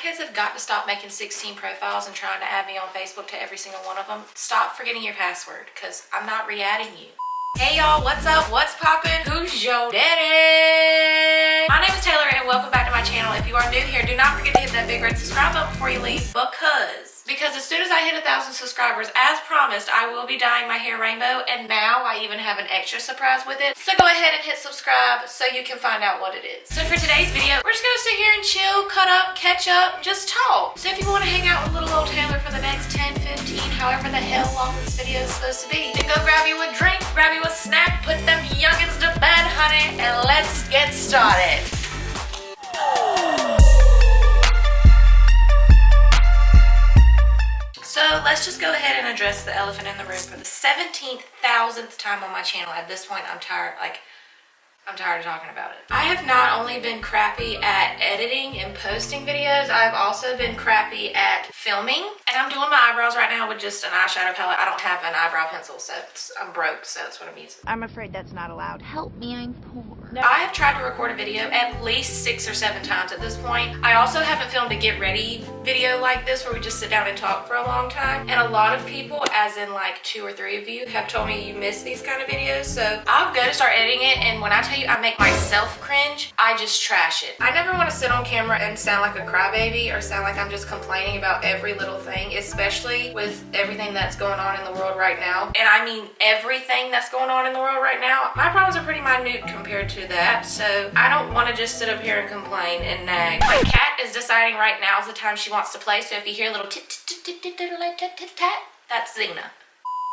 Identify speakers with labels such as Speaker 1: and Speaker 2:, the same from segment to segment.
Speaker 1: kids have got to stop making 16 profiles and trying to add me on Facebook to every single one of them. Stop forgetting your password, because I'm not re-adding you. Hey y'all, what's up? What's poppin'? Who's your daddy? My name is Taylor and welcome back to my channel. If you are new here, do not forget to hit that big red subscribe button before you leave, because as soon as I hit 1,000 subscribers, as promised, I will be dyeing my hair rainbow, and now I even have an extra surprise with it. So go ahead and hit subscribe so you can find out what it is. So for today's video, we're just gonna sit here and chill, cut up, catch up, just talk. So if you want to hang out with little old Taylor for the next 10, 15, however the hell long this video is supposed to be, then go grab you a drink, grab you a snack, put them youngins to bed, honey, and let's get started. So let's just go ahead and address the elephant in the room for the 17,000th time on my channel. At this point, I'm tired of talking about it. I have not only been crappy at editing and posting videos, I've also been crappy at filming. And I'm doing my eyebrows right now with just an eyeshadow palette. I don't have an eyebrow pencil, so I'm broke, so that's what I'm using.
Speaker 2: I'm afraid that's not allowed. Help me, I'm poor.
Speaker 1: No. I have tried to record a video at least 6 or 7 times at this point. I also haven't filmed a get ready video like this where we just sit down and talk for a long time. And a lot of people, as in like 2 or 3 of you, have told me you miss these kind of videos. So I'm going to start editing it, and when I tell you I make myself cringe, I just trash it. I never want to sit on camera and sound like a crybaby or sound like I'm just complaining about every little thing, especially with everything that's going on in the world right now. And I mean everything that's going on in the world right now. My problems are pretty minute compared to that, so I don't want to just sit up here and complain and nag. My cat is deciding right now is the time she wants to play, so if you hear a little tit tit tit tit tit tit tit tat, that's Xena.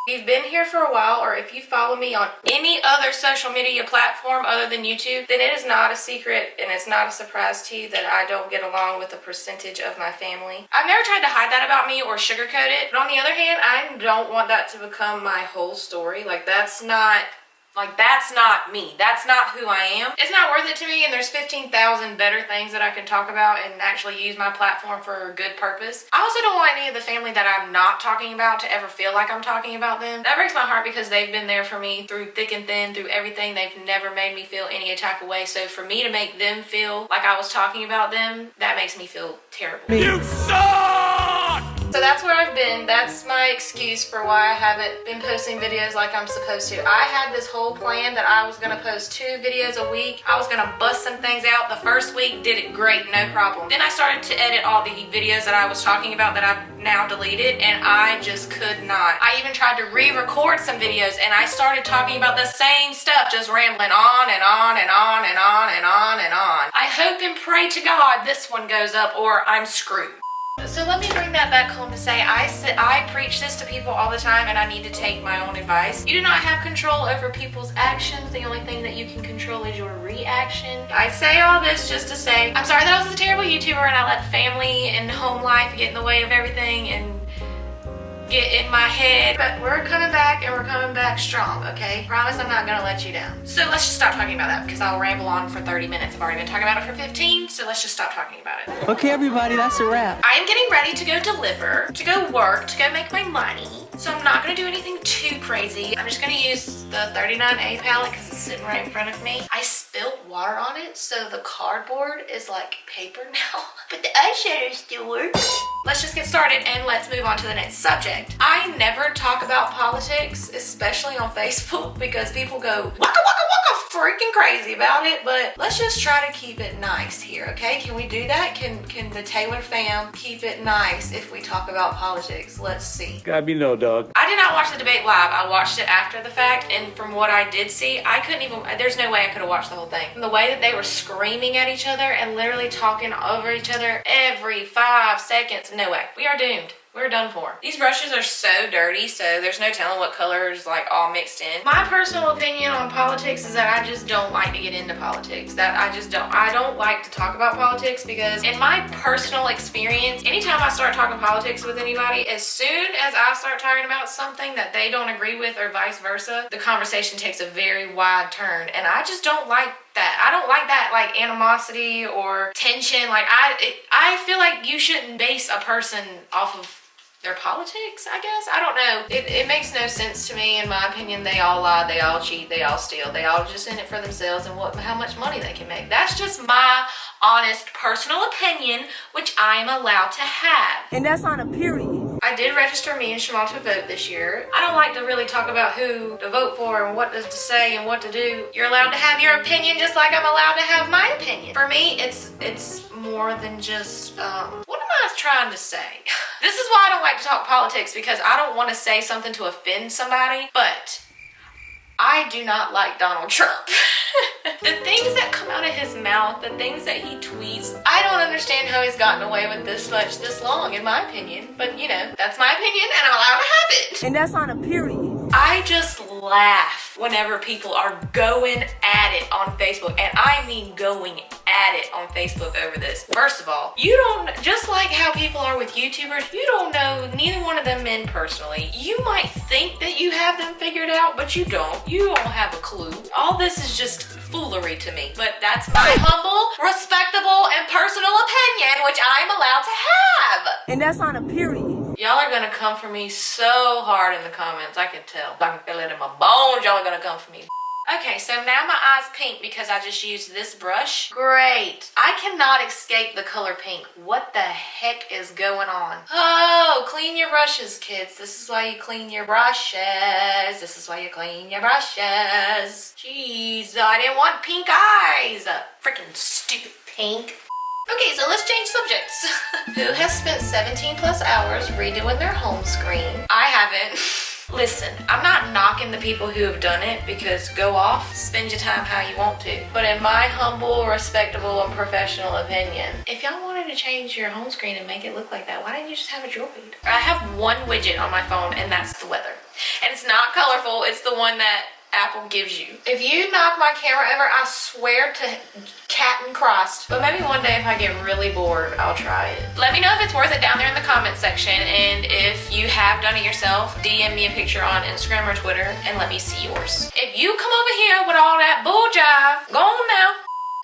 Speaker 1: If you've been here for a while, or if you follow me on any other social media platform other than YouTube, then it is not a secret and it's not a surprise to you that I don't get along with a percentage of my family. I've never tried to hide that about me or sugarcoat it, but on the other hand, I don't want that to become my whole story. That's not me. That's not who I am. It's not worth it to me, and there's 15,000 better things that I can talk about and actually use my platform for a good purpose. I also don't want any of the family that I'm not talking about to ever feel like I'm talking about them. That breaks my heart because they've been there for me through thick and thin, through everything. They've never made me feel any type of way. So for me to make them feel like I was talking about them, that makes me feel terrible. You suck! So that's where I've been. That's my excuse for why I haven't been posting videos like I'm supposed to. I had this whole plan that I was gonna post 2 videos a week. I was gonna bust some things out. The first week did it great, no problem. Then I started to edit all the videos that I was talking about that I've now deleted, and I just could not. I even tried to re-record some videos, and I started talking about the same stuff, just rambling on and on and on and on and on and on. I hope and pray to God this one goes up or I'm screwed. So let me bring that back home to say I preach this to people all the time, and I need to take my own advice. You do not have control over people's actions. The only thing that you can control is your reaction. I say all this just to say I'm sorry that I was a terrible YouTuber and I let family and home life get in the way of everything and get in my head. But we're coming back, and we're coming back strong, okay? Promise I'm not gonna let you down. So let's just stop talking about that because I'll ramble on for 30 minutes. I've already been talking about it for 15, so let's just stop talking about it.
Speaker 3: Okay, everybody, that's a wrap.
Speaker 1: I am getting ready to go deliver, to go work, to go make my money. So I'm not gonna do anything too crazy. I'm just gonna use the 39A palette because it's sitting right in front of me. I spilled water on it, so the cardboard is like paper now, but the eyeshadow still works. Let's just get started and let's move on to the next subject. I never talk about politics, especially on Facebook, because people go waka waka waka freaking crazy about it, but let's just try to keep it nice here, okay? Can we do that? Can the Taylor fam keep it nice if we talk about politics? Let's see.
Speaker 3: Gotta be no dog.
Speaker 1: I did not watch the debate live. I watched it after the fact, and from what I did see, I couldn't even, there's no way I could have watched the whole thing. From the way that they were screaming at each other and literally talking over each other every 5 seconds, no way. We are doomed. We're done for. These brushes are so dirty, so there's no telling what colors like all mixed in. My personal opinion on politics is that I just don't like to get into politics. I don't like to talk about politics because in my personal experience, anytime I start talking politics with anybody, as soon as I start talking about something that they don't agree with or vice versa, the conversation takes a very wide turn, and I just don't like that. I don't like that like animosity or tension. Like I feel like you shouldn't base a person off of their politics, I guess. I don't know. It makes no sense to me. In my opinion, they all lie, they all cheat, they all steal, they all just in it for themselves and how much money they can make. That's just my honest personal opinion, which I am allowed to have.
Speaker 4: And that's on a period.
Speaker 1: I did register me and Shamal to vote this year. I don't like to really talk about who to vote for and what to say and what to do. You're allowed to have your opinion just like I'm allowed to have my opinion. For me, it's more than just, what am I trying to say? This is why I don't like to talk politics, because I don't want to say something to offend somebody, but I do not like Donald Trump. The things that come out of his mouth, the things that he tweets, I don't understand how he's gotten away with this long, in my opinion. But you know, that's my opinion and I'm allowed to have it.
Speaker 4: And that's on a period.
Speaker 1: I just laugh whenever people are going at it on Facebook, and I mean going at it on Facebook over this. First of all, you don't, just like how people are with YouTubers, you don't know neither one of them men personally. You might think that you have them figured out, but you don't. You don't have a clue. All this is just foolery to me. But that's my humble, respectable, and personal opinion, which I'm allowed to have.
Speaker 4: And that's on a period.
Speaker 1: Y'all are gonna come for me so hard in the comments, I can tell. I can feel it in my bones, y'all are gonna come for me. Okay, so now my eye's pink because I just used this brush. Great. I cannot escape the color pink. What the heck is going on? Oh, clean your brushes, kids. This is why you clean your brushes. This is why you clean your brushes. Jeez, I didn't want pink eyes. Freaking stupid pink. Okay, so let's change subjects. Who has spent 17 plus hours redoing their home screen? I haven't. Listen, I'm not knocking the people who have done it, because go off, spend your time how you want to. But in my humble, respectable, and professional opinion, if y'all wanted to change your home screen and make it look like that, why didn't you just have a droid? I have one widget on my phone, and that's the weather. And it's not colorful, it's the one that Apple gives you. If you knock my camera over, I swear to cat and Christ. But maybe one day if I get really bored, I'll try it. Let me know if it's worth it down there in the comment section, and if you have done it yourself, DM me a picture on Instagram or Twitter and let me see yours. If you come over here with all that bull jive, go on now.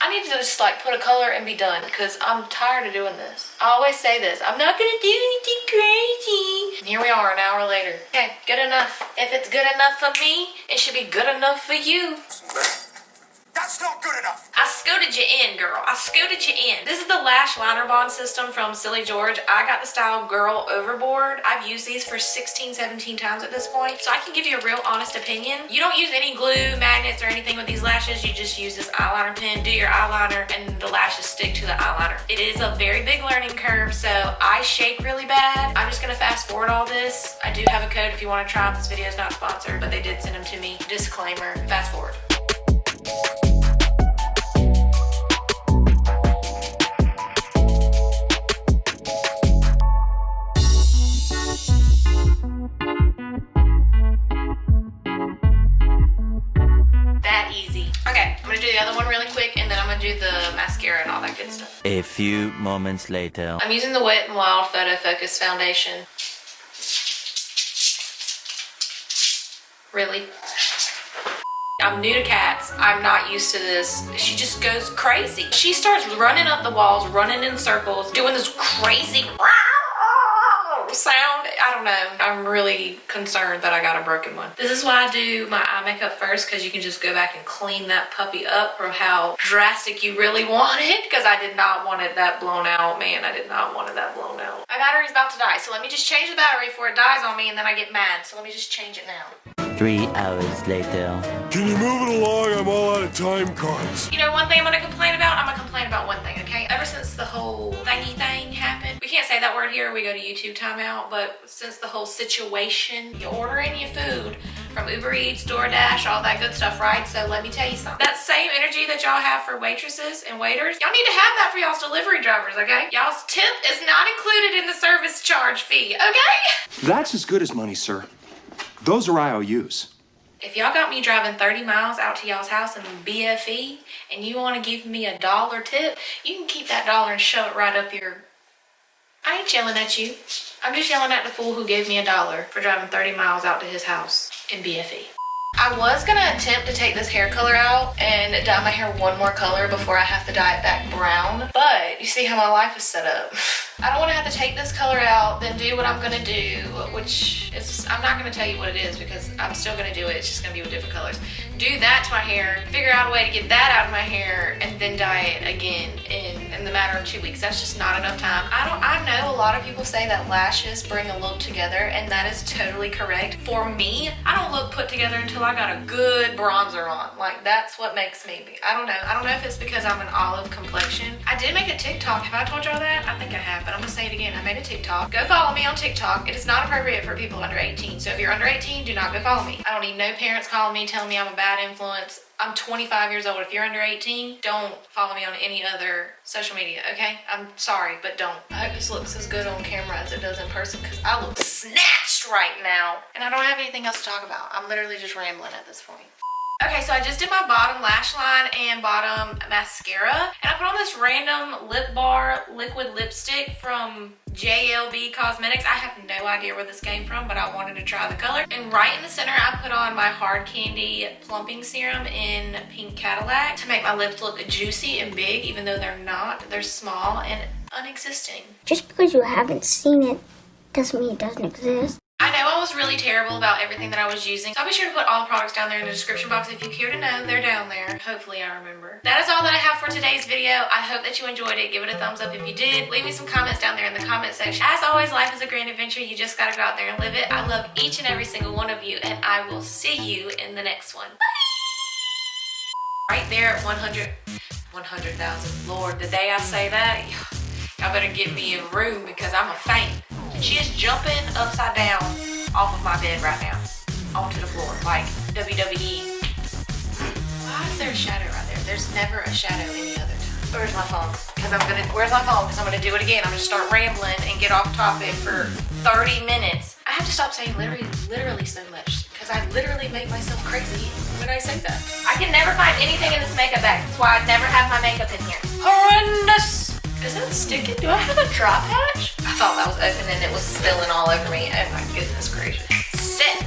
Speaker 1: I need to just like put a color and be done, because I'm tired of doing this. I always say this, I'm not gonna do anything crazy. And here we are an hour later. Okay, good enough. If it's good enough for me, it should be good enough for you.
Speaker 5: That's not good enough.
Speaker 1: I scooted you in, girl. I scooted you in. This is the lash liner bond system from Silly George. I got the style Girl Overboard. I've used these for 16, 17 times at this point, so I can give you a real honest opinion. You don't use any glue, magnets, or anything with these lashes. You just use this eyeliner pen, do your eyeliner, and the lashes stick to the eyeliner. It is a very big learning curve, so I shake really bad. I'm just gonna fast forward all this. I do have a code if you want to try them. This video is not sponsored, but they did send them to me. Disclaimer, fast forward. The other one really quick, and then I'm gonna do the mascara and all that good stuff.
Speaker 3: A few moments later.
Speaker 1: I'm using the Wet n Wild Photofocus foundation. Really? I'm new to cats. I'm not used to this. She just goes crazy. She starts running up the walls, running in circles, doing this crazy sound. I don't know. I'm really concerned that I got a broken one. This is why I do my eye makeup first, because you can just go back and clean that puppy up from how drastic you really want it, because I did not want it that blown out. Man, I did not want it that blown out. My battery's about to die, so let me just change the battery before it dies on me, and then I get mad. So let me just change it now.
Speaker 3: 3 hours later.
Speaker 5: Can you move it along? I'm all out of time cards.
Speaker 1: You know one thing I'm gonna complain about? I'm gonna complain about one thing, okay? Ever since the whole thingy thing happened, we can't say that word here, we go to YouTube timeout, but since the whole situation, you're ordering your food from Uber Eats, DoorDash, all that good stuff, right? So let me tell you something. That same energy that y'all have for waitresses and waiters, y'all need to have that for y'all's delivery drivers, okay? Y'all's tip is not included in the service charge fee, okay?
Speaker 6: That's as good as money, sir. Those are IOUs.
Speaker 1: If y'all got me driving 30 miles out to y'all's house in BFE and you want to give me $1 tip, you can keep that dollar and shove it right up your... I ain't yelling at you. I'm just yelling at the fool who gave me $1 for driving 30 miles out to his house in BFE. I was gonna attempt to take this hair color out and dye my hair one more color before I have to dye it back brown, but you see how my life is set up. I don't want to have to take this color out, then do what I'm gonna do, which is, I'm not gonna tell you what it is because I'm still gonna do it. It's just gonna be with different colors. Do that to my hair, figure out a way to get that out of my hair, and then dye it again in the matter of 2 weeks. That's just not enough time. I know a lot of people say that lashes bring a look together, and that is totally correct. For me, I don't look put together until I got a good bronzer on. Like, that's what makes me be. I don't know if it's because I'm an olive complexion. I did make a TikTok. Have I told y'all that? I think I have, but I'm gonna say it again. I made a TikTok. Go follow me on TikTok. It is not appropriate for people under 18. So if you're under 18, do not go follow me. I don't need no parents calling me, telling me I'm a bad influence. I'm 25 years old. If you're under 18, don't follow me on any other social media, okay? I'm sorry, but don't. I hope this looks as good on camera as it does in person because I look snatched right now. And I don't have anything else to talk about. I'm literally just rambling at this point. Okay, so I just did my bottom lash line and bottom mascara. And I put on this random lip bar liquid lipstick from JLB Cosmetics. I have no idea where this came from, but I wanted to try the color. And right in the center, I put on my Hard Candy plumping serum in Pink Cadillac to make my lips look juicy and big, even though they're not. They're small and unexisting.
Speaker 7: Just because you haven't seen it doesn't mean it doesn't exist.
Speaker 1: I know I was really terrible about everything that I was using, so I'll be sure to put all the products down there in the description box. If you care to know, they're down there. Hopefully I remember. That is all that I have for today's video. I hope that you enjoyed it. Give it a thumbs up if you did. Leave me some comments down there in the comment section. As always, life is a grand adventure. You just gotta go out there and live it. I love each and every single one of you, and I will see you in the next one. Bye! Right there at 100,000. Lord, the day I say that, y'all better give me a room because I'm a faint. She is jumping upside down off of my bed right now onto the floor like WWE. Why is there a shadow right there? There's never a shadow any other time. Where's my phone? Where's my phone? Because I'm gonna do it again. I'm gonna start rambling and get off topic for 30 minutes. I have to stop saying literally so much because I literally make myself crazy when I say that. I can never find anything in this makeup bag. That's why I never have my makeup in here. Horrendous. Is it sticking? Do I have a drop patch? I thought that was open and it was spilling all over me. Oh my goodness gracious. Set.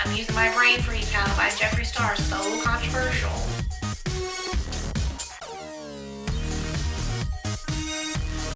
Speaker 1: I'm using my brain for you, pal, by Jeffree Star. So controversial.